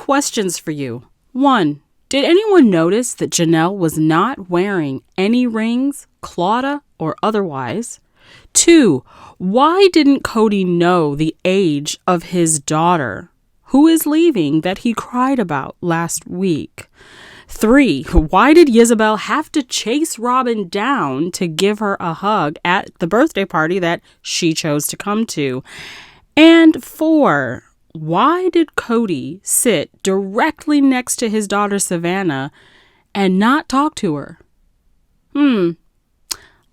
questions for you. 1. Did anyone notice that Janelle was not wearing any rings, Claudia or otherwise? 2. Why didn't Cody know the age of his daughter, who is leaving, that he cried about last week? 3. Why did Isabel have to chase Robin down to give her a hug at the birthday party that she chose to come to? And 4. Why did Cody sit directly next to his daughter Savannah and not talk to her?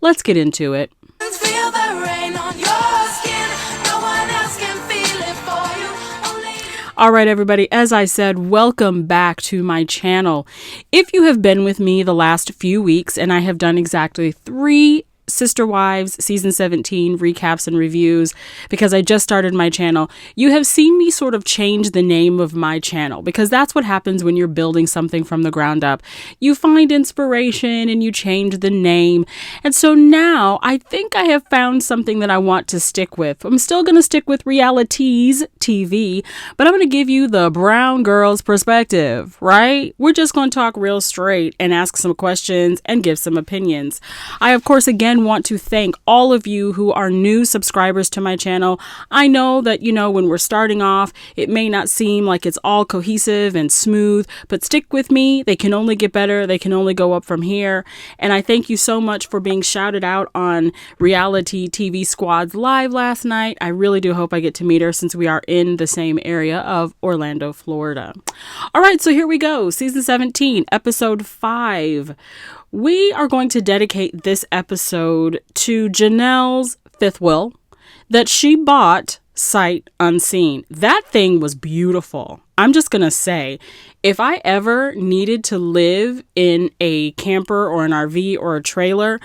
Let's get into it. Feel the rain on your skin. No one else can feel it for you. All right, everybody, as I said, welcome back to my channel. If you have been with me the last few weeks, and I have done exactly 3 Sister Wives season 17 recaps and reviews, because I just started my channel, you have seen me sort of change the name of my channel, because that's what happens when you're building something from the ground up. You find inspiration and you change the name. And so now I think I have found something that I want to stick with. I'm still going to stick with realities TV, but I'm going to give you the brown girl's perspective, right? We're just going to talk real straight and ask some questions and give some opinions. I, of course, again, want to thank all of you who are new subscribers to my channel. I know that, when we're starting off, it may not seem like it's all cohesive and smooth, but stick with me. They can only get better. They can only go up from here. And I thank you so much for being shouted out on Reality TV Squad's live last night. I really do hope I get to meet her, since we are in the same area of Orlando, Florida. All right, so here we go. Season 17, episode 5. We are going to dedicate this episode to Janelle's fifth will that she bought sight unseen. That thing was beautiful. I'm just going to say, if I ever needed to live in a camper or an RV or a trailer,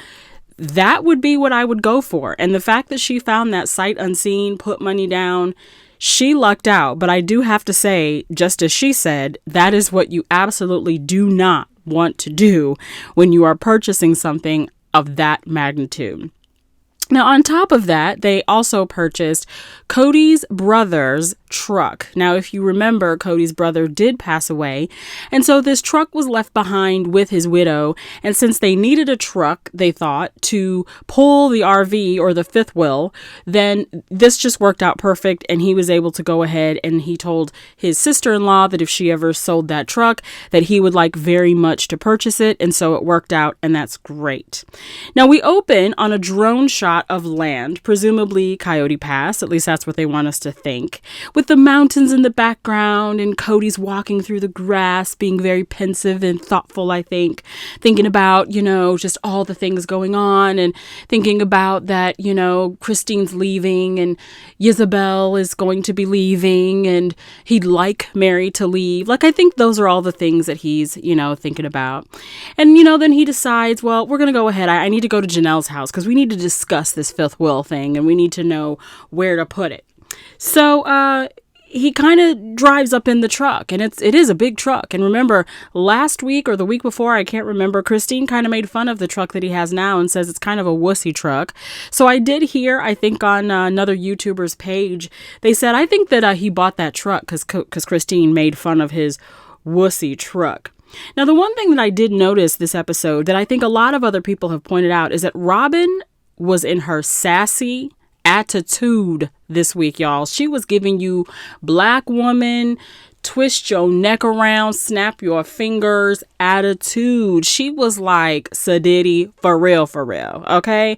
that would be what I would go for. And the fact that she found that sight unseen, put money down, she lucked out. But I do have to say, just as she said, that is what you absolutely do not want to do when you are purchasing something of that magnitude. Now, on top of that, they also purchased Cody's brother's truck. Now, if you remember, Cody's brother did pass away, and so this truck was left behind with his widow. And since they needed a truck, they thought, to pull the RV or the fifth will, then this just worked out perfect. And he was able to go ahead, and he told his sister-in-law that if she ever sold that truck, that he would like very much to purchase it. And so it worked out, and that's great. Now, we open on a drone shot of land, presumably Coyote Pass, at least that's what they want us to think, with the mountains in the background, and Cody's walking through the grass, being very pensive and thoughtful, I think, thinking about, just all the things going on, and thinking about that, Christine's leaving, and Isabel is going to be leaving, and he'd like Mary to leave. Like, I think those are all the things that he's, thinking about. And, then he decides, well, we're going to go ahead. I need to go to Janelle's house, because we need to discuss this fifth will thing, and we need to know where to put it. So he kind of drives up in the truck, and it is a big truck. And remember, last week or the week before, I can't remember, Christine kind of made fun of the truck that he has now and says it's kind of a wussy truck. So I did hear, I think on another YouTuber's page, they said, I think that he bought that truck because Christine made fun of his wussy truck. Now, the one thing that I did notice this episode that I think a lot of other people have pointed out is that Robin was in her sassy attitude this week, y'all. She was giving you black woman, twist your neck around, snap your fingers attitude. She was like Sadiddy for real, okay?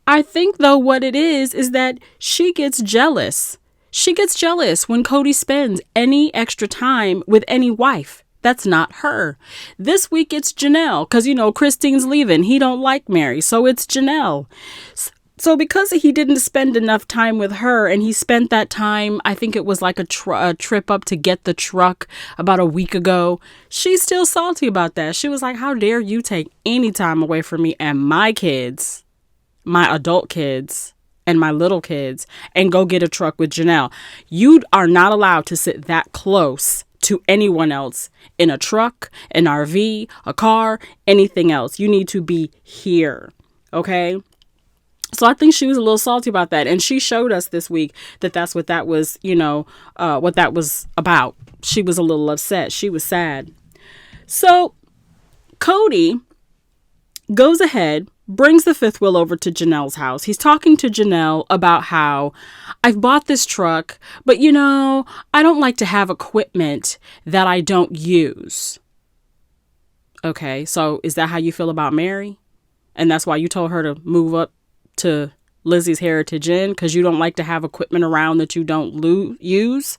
I think, though, what it is that she gets jealous. She gets jealous when Cody spends any extra time with any wife. That's not her. This week it's Janelle, because, Christine's leaving. He don't like Mary, so it's Janelle. So because he didn't spend enough time with her, and he spent that time, I think it was like a trip up to get the truck about a week ago, she's still salty about that. She was like, how dare you take any time away from me and my kids, my adult kids, and my little kids, and go get a truck with Janelle. You are not allowed to sit that close to anyone else in a truck, an RV, a car, anything else. You need to be here. Okay. So I think she was a little salty about that. And she showed us this week that that's what that was, what that was about. She was a little upset. She was sad. So Cody goes ahead, brings the fifth wheel over to Janelle's house. He's talking to Janelle about how I've bought this truck, but I don't like to have equipment that I don't use. Okay, so is that how you feel about Mary? And that's why you told her to move up to Lizzie's Heritage Inn, because you don't like to have equipment around that you don't use?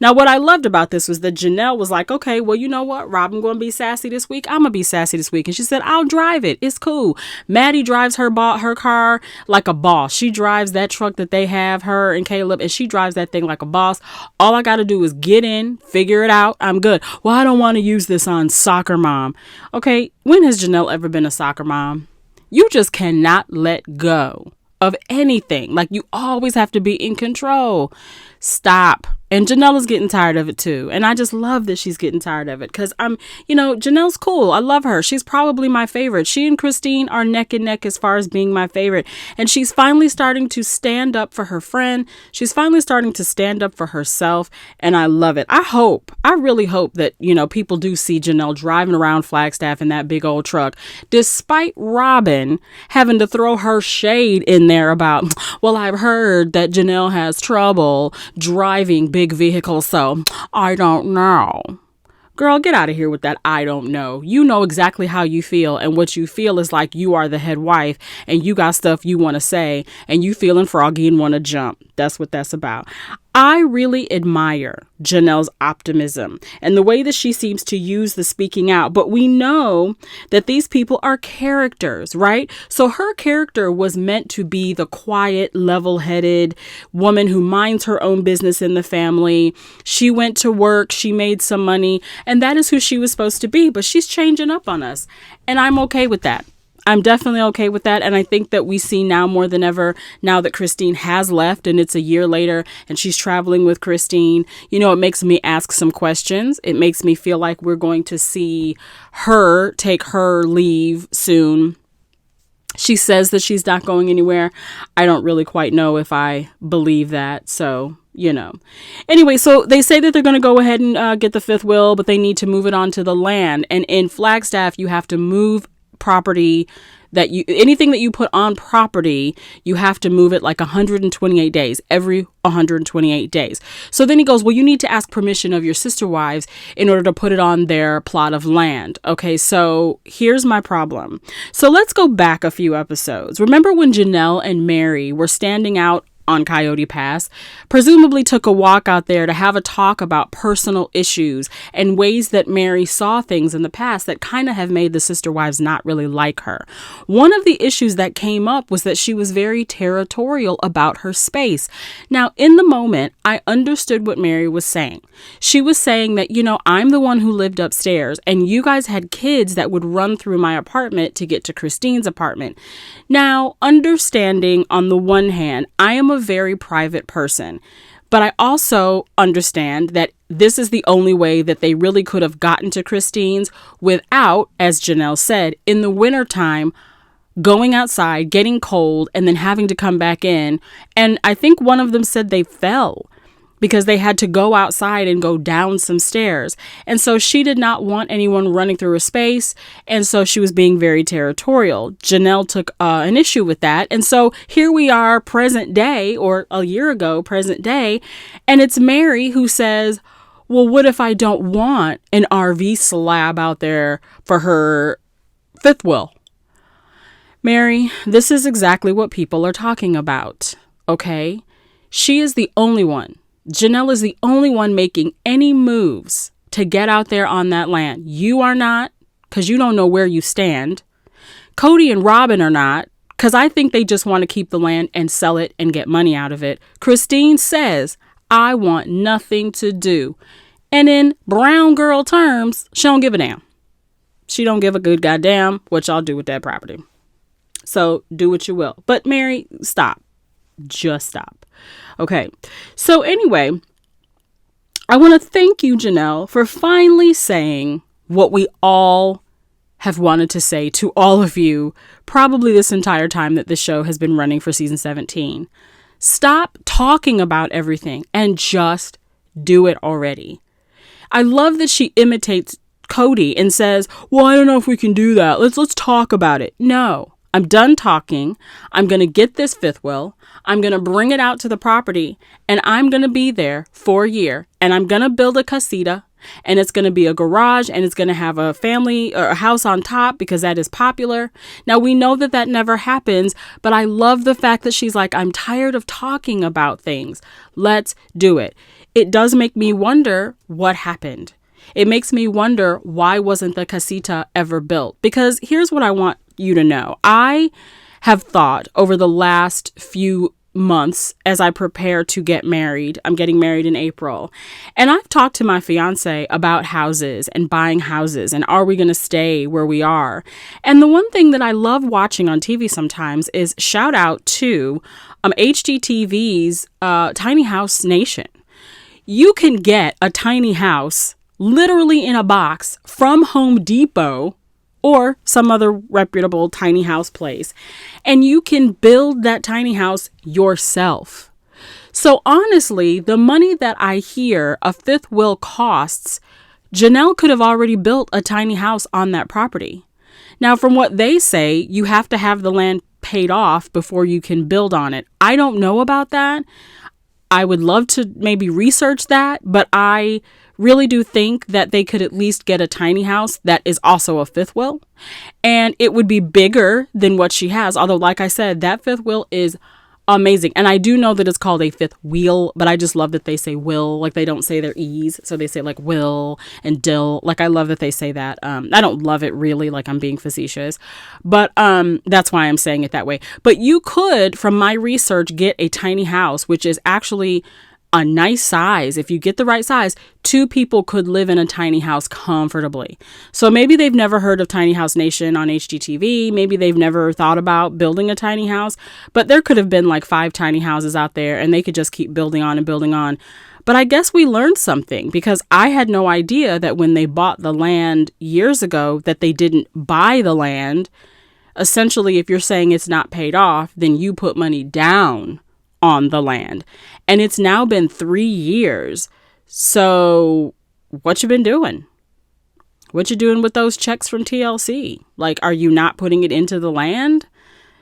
Now, what I loved about this was that Janelle was like, okay, well, you know what? Robin going to be sassy this week. I'm going to be sassy this week. And she said, I'll drive it. It's cool. Maddie drives her car like a boss. She drives that truck that they have, her and Caleb, and she drives that thing like a boss. All I got to do is get in, figure it out. I'm good. Well, I don't want to use this on Soccer Mom. Okay, when has Janelle ever been a soccer mom? You just cannot let go of anything. Like, you always have to be in control. Stop. And Janelle getting tired of it too. And I just love that she's getting tired of it, because Janelle's cool. I love her. She's probably my favorite. She and Christine are neck and neck as far as being my favorite. And she's finally starting to stand up for her friend. She's finally starting to stand up for herself. And I love it. I really hope that, people do see Janelle driving around Flagstaff in that big old truck, despite Robin having to throw her shade in there about, well, I've heard that Janelle has trouble driving big vehicles, so I don't know. Girl, get out of here with that I don't know. You know exactly how you feel, and what you feel is like you are the head wife and you got stuff you want to say and you feeling froggy and want to jump. That's what that's about. I really admire Janelle's optimism and the way that she seems to use the speaking out. But we know that these people are characters, right? So her character was meant to be the quiet, level-headed woman who minds her own business in the family. She went to work, she made some money, and that is who she was supposed to be. But she's changing up on us, and I'm okay with that. I'm definitely okay with that. And I think that we see now more than ever, now that Christine has left and it's a year later and she's traveling with Christine, it makes me ask some questions. It makes me feel like we're going to see her take her leave soon. She says that she's not going anywhere. I don't really quite know if I believe that. So, Anyway, so they say that they're going to go ahead and get the fifth wheel, but they need to move it onto the land. And in Flagstaff, you have to move property anything that you put on property, you have to move it like 128 days, every 128 days. So then he goes, well, you need to ask permission of your sister wives in order to put it on their plot of land. Okay, so here's my problem. So let's go back a few episodes. Remember when Janelle and Mary were standing out on Coyote Pass, presumably took a walk out there to have a talk about personal issues and ways that Mary saw things in the past that kind of have made the sister wives not really like her. One of the issues that came up was that she was very territorial about her space. Now, in the moment, I understood what Mary was saying. She was saying that, I'm the one who lived upstairs and you guys had kids that would run through my apartment to get to Christine's apartment. Now, understanding on the one hand, I am a very private person, but I also understand that this is the only way that they really could have gotten to Christine's without, as Janelle said, in the wintertime, going outside, getting cold, and then having to come back in. And I think one of them said they fell because they had to go outside and go down some stairs. And so she did not want anyone running through her space. And so she was being very territorial. Janelle took an issue with that. And so here we are present day, or a year ago, present day. And it's Mary who says, well, what if I don't want an RV slab out there for her fifth wheel? Mary, this is exactly what people are talking about. Okay? She is the only one. Janelle is the only one making any moves to get out there on that land. You are not, because you don't know where you stand. Cody and Robin are not, because I think they just want to keep the land and sell it and get money out of it. Christine says, I want nothing to do. And in brown girl terms, she don't give a damn. She don't give a good goddamn what y'all do with that property. So do what you will. But Mary, stop. Just stop. Okay, so anyway, I want to thank you, Janelle, for finally saying what we all have wanted to say to all of you probably this entire time that this show has been running for season 17. Stop talking about everything and just do it already. I love that she imitates Cody and says, well, I don't know if we can do that. Let's talk about it. No, I'm done talking. I'm going to get this fifth will. I'm going to bring it out to the property and I'm going to be there for a year and I'm going to build a casita and it's going to be a garage and it's going to have a family or a house on top because that is popular. Now, we know that that never happens, but I love the fact that she's like, I'm tired of talking about things. Let's do it. It does make me wonder what happened. It makes me wonder why wasn't the casita ever built? Because here's what I want you to know. I have thought over the last few months as I prepare to get married. I'm getting married in April. And I've talked to my fiance about houses and buying houses and are we going to stay where we are? And the one thing that I love watching on TV sometimes is shout out to HGTV's Tiny House Nation. You can get a tiny house literally in a box from Home Depot or some other reputable tiny house place. And you can build that tiny house yourself. So honestly, the money that I hear a fifth will costs, Janelle could have already built a tiny house on that property. Now, from what they say, you have to have the land paid off before you can build on it. I don't know about that. I would love to maybe research that, but I really do think that they could at least get a tiny house that is also a fifth will. And it would be bigger than what she has. Although, like I said, that fifth will is amazing. And I do know that it's called a fifth wheel, but I just love that they say will, like they don't say their E's. So they say like will and dill. Like I love that they say that. I don't love it really, like I'm being facetious, but that's why I'm saying it that way. But you could, from my research, get a tiny house, which is actually a nice size. If you get the right size, 2 people could live in a tiny house comfortably. So maybe they've never heard of Tiny House Nation on HGTV. Maybe they've never thought about building a tiny house, but there could have been like 5 tiny houses out there and they could just keep building on and building on. But I guess we learned something because I had no idea that when they bought the land years ago, that they didn't buy the land. Essentially, if you're saying it's not paid off, then you put money down on the land. And it's now been 3 years. So what you been doing? What you doing with those checks from TLC? Like, are you not putting it into the land?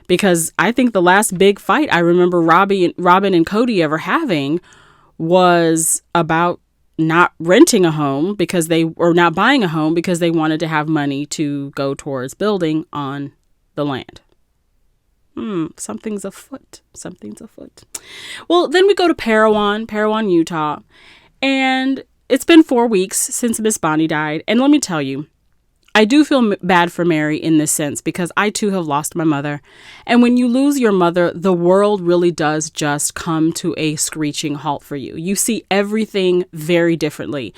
Because I think the last big fight I remember Robin and Cody ever having was about not renting a home because not buying a home because they wanted to have money to go towards building on the land. Something's afoot. Well, then we go to Parowan, Utah. And it's been 4 weeks since Miss Bonnie died. And let me tell you, I do feel bad for Mary in this sense because I too have lost my mother. And when you lose your mother, the world really does just come to a screeching halt for you. You see everything very differently.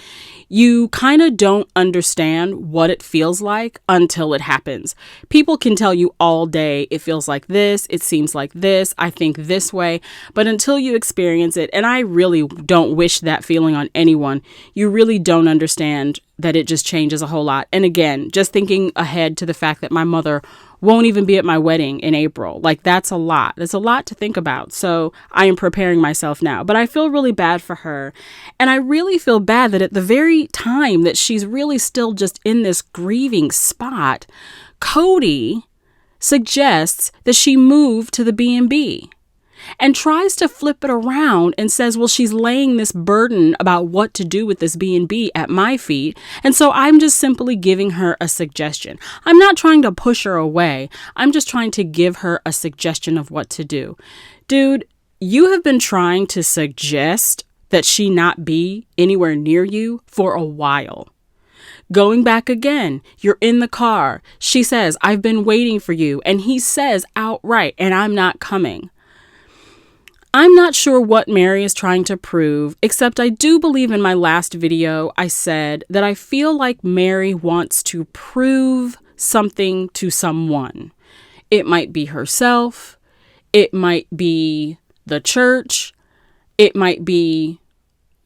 You kind of don't understand what it feels like until it happens. People can tell you all day, it feels like this, it seems like this, I think this way. But until you experience it, and I really don't wish that feeling on anyone, you really don't understand that it just changes a whole lot. And again, just thinking ahead to the fact that my mother won't even be at my wedding in April. Like that's a lot. That's a lot to think about. So I am preparing myself now, but I feel really bad for her. And I really feel bad that at the very time that she's really still just in this grieving spot, Cody suggests that she move to the B&B. And tries to flip it around and says, well, she's laying this burden about what to do with this B&B at my feet. And so I'm just simply giving her a suggestion. I'm not trying to push her away. I'm just trying to give her a suggestion of what to do. Dude, you have been trying to suggest that she not be anywhere near you for a while. Going back again, you're in the car. She says, I've been waiting for you. And he says outright, and I'm not coming. I'm not sure what Mary is trying to prove, except I do believe in my last video I said that I feel like Mary wants to prove something to someone. It might be herself. It might be the church. It might be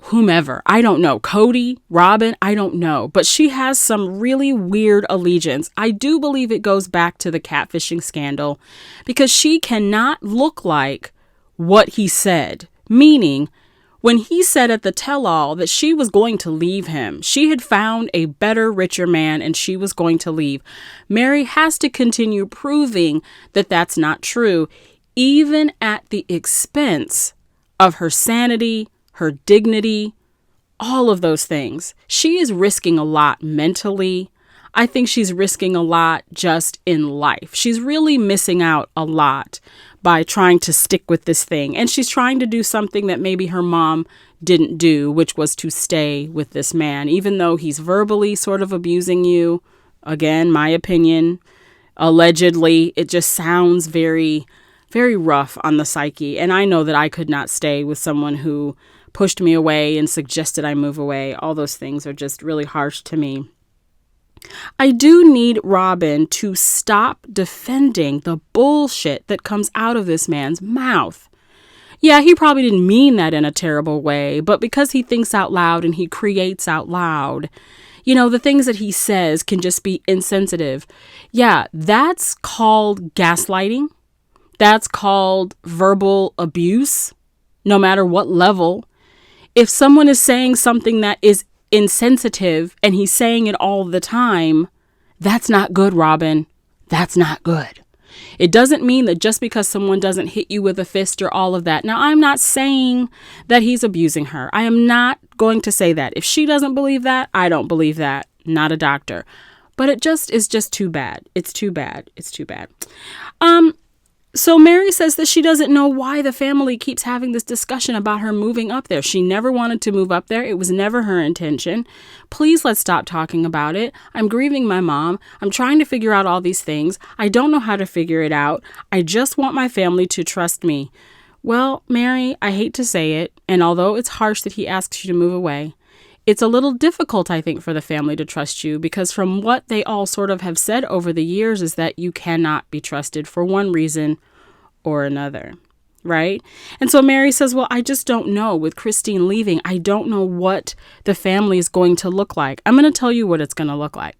whomever. I don't know. Cody, Robin, I don't know. But she has some really weird allegiance. I do believe it goes back to the catfishing scandal because she cannot look like what he said. Meaning, when he said at the tell-all that she was going to leave him, she had found a better, richer man and she was going to leave. Mary has to continue proving that that's not true, even at the expense of her sanity, her dignity, all of those things. She is risking a lot mentally. I think she's risking a lot just in life. She's really missing out a lot by trying to stick with this thing. And she's trying to do something that maybe her mom didn't do, which was to stay with this man, even though he's verbally sort of abusing you. Again, my opinion, allegedly, it just sounds very, very rough on the psyche. And I know that I could not stay with someone who pushed me away and suggested I move away. All those things are just really harsh to me. I do need Robin to stop defending the bullshit that comes out of this man's mouth. Yeah, he probably didn't mean that in a terrible way, but because he thinks out loud and he creates out loud, you know, the things that he says can just be insensitive. Yeah, that's called gaslighting. That's called verbal abuse, no matter what level. If someone is saying something that is insensitive and he's saying it all the time, that's not good, Robin. That's not good. It doesn't mean that just because someone doesn't hit you with a fist or all of that. Now, I'm not saying that he's abusing her. I am not going to say that. If she doesn't believe that, I don't believe that. Not a doctor. But it just is just too bad. It's too bad. It's too bad. So Mary says that she doesn't know why the family keeps having this discussion about her moving up there. She never wanted to move up there. It was never her intention. Please, let's stop talking about it. I'm grieving my mom. I'm trying to figure out all these things. I don't know how to figure it out. I just want my family to trust me. Well, Mary, I hate to say it, and although it's harsh that he asks you to move away, it's a little difficult, I think, for the family to trust you because from what they all sort of have said over the years is that you cannot be trusted for one reason or another, right? And so Mary says, well, I just don't know. With Christine leaving, I don't know what the family is going to look like. I'm going to tell you what it's going to look like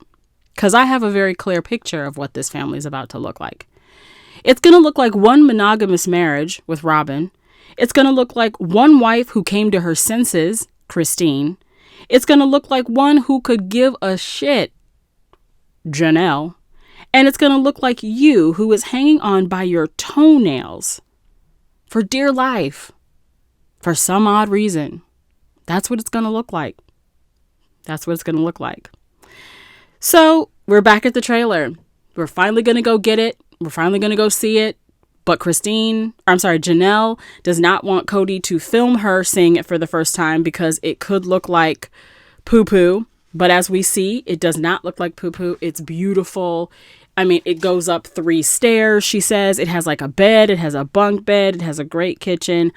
because I have a very clear picture of what this family is about to look like. It's going to look like one monogamous marriage with Robin. It's going to look like one wife who came to her senses, Christine. It's going to look like one who could give a shit, Janelle. And it's going to look like you who is hanging on by your toenails for dear life for some odd reason. That's what it's going to look like. That's what it's going to look like. So we're back at the trailer. We're finally going to go get it. We're finally going to go see it. But Janelle does not want Cody to film her seeing it for the first time because it could look like poo-poo. But as we see, it does not look like poo-poo. It's beautiful. I mean, it goes up 3 stairs, she says. It has like a bed. It has a bunk bed. It has a great kitchen.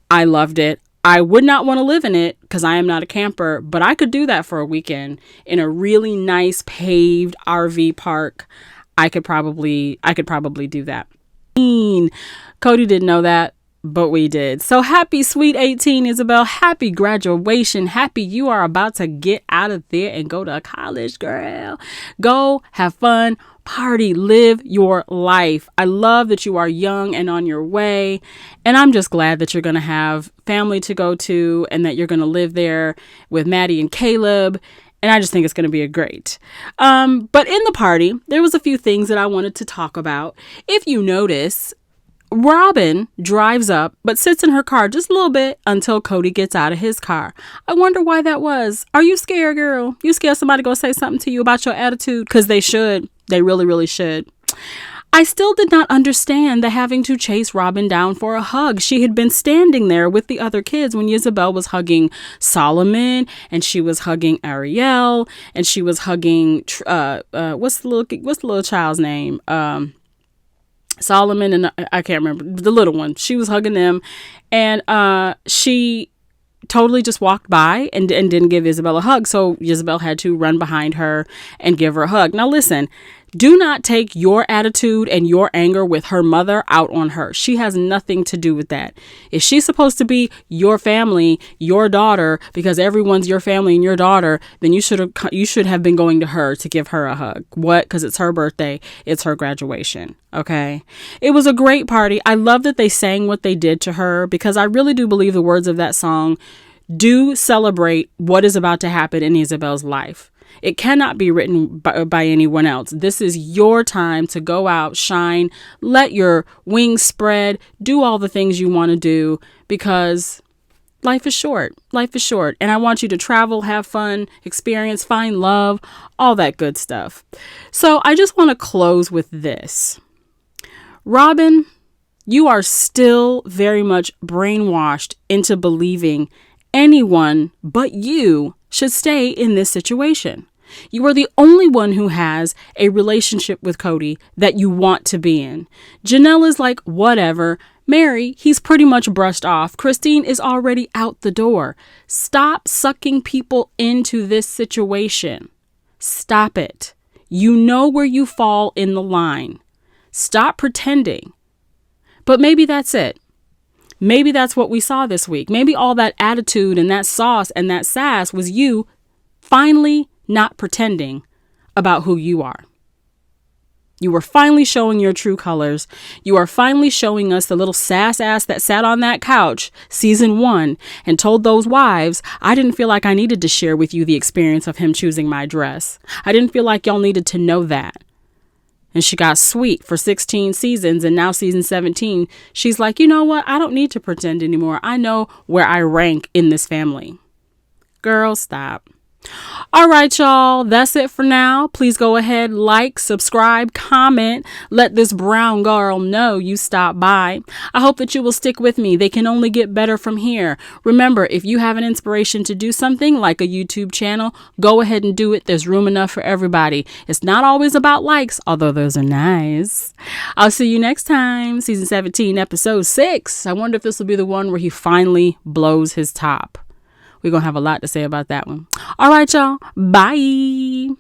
I loved it. I would not want to live in it because I am not a camper, but I could do that for a weekend in a really nice paved RV park. I could probably do that. Cody didn't know that, but we did. So happy sweet 18, Isabel. Happy graduation. Happy you are about to get out of there and go to college, girl. Go have fun, party, live your life. I love that you are young and on your way. And I'm just glad that you're going to have family to go to and that you're going to live there with Maddie and Caleb. And I just think it's going to be a great. But in the party, there was a few things that I wanted to talk about. If you notice, Robin drives up, but sits in her car just a little bit until Cody gets out of his car. I wonder why that was. Are you scared, girl? You scared somebody go say something to you about your attitude? Because they should. They really, really should. I still did not understand the having to chase Robin down for a hug. She had been standing there with the other kids when Isabel was hugging Solomon and she was hugging Ariel and she was hugging what's the little child's name? Solomon and I can't remember the little one. She was hugging them and she totally just walked by and didn't give Isabel a hug. So Isabel had to run behind her and give her a hug. Now listen, Do not take your attitude and your anger with her mother out on her. She has nothing to do with that. If she's supposed to be your family, your daughter, because everyone's your family and your daughter, then you should have been going to her to give her a hug. What? Because it's her birthday. It's her graduation. Okay. It was a great party. I love that they sang what they did to her, because I really do believe the words of that song do celebrate what is about to happen in Isabel's life. It cannot be written by anyone else. This is your time to go out, shine, let your wings spread, do all the things you want to do, because life is short. Life is short. And I want you to travel, have fun, experience, find love, all that good stuff. So I just want to close with this. Robin, you are still very much brainwashed into believing anyone but you should stay in this situation. You are the only one who has a relationship with Cody that you want to be in. Janelle is like, whatever. Mary, he's pretty much brushed off. Christine is already out the door. Stop sucking people into this situation. Stop it. You know where you fall in the line. Stop pretending. But maybe that's it. Maybe that's what we saw this week. Maybe all that attitude and that sauce and that sass was you finally not pretending about who you are. You were finally showing your true colors. You are finally showing us the little sass ass that sat on that couch season 1 and told those wives, I didn't feel like I needed to share with you the experience of him choosing my dress. I didn't feel like y'all needed to know that. And she got sweet for 16 seasons, and now season 17, she's like, you know what? I don't need to pretend anymore. I know where I rank in this family. Girl, stop. All right, y'all. That's it for now. Please go ahead, like, subscribe, comment. Let this brown girl know you stopped by. I hope that you will stick with me. They can only get better from here. Remember, if you have an inspiration to do something like a YouTube channel, go ahead and do it. There's room enough for everybody. It's not always about likes, although those are nice. I'll see you next time. Season 17, episode 6. I wonder if this will be the one where he finally blows his top. We're going to have a lot to say about that one. All right, y'all. Bye.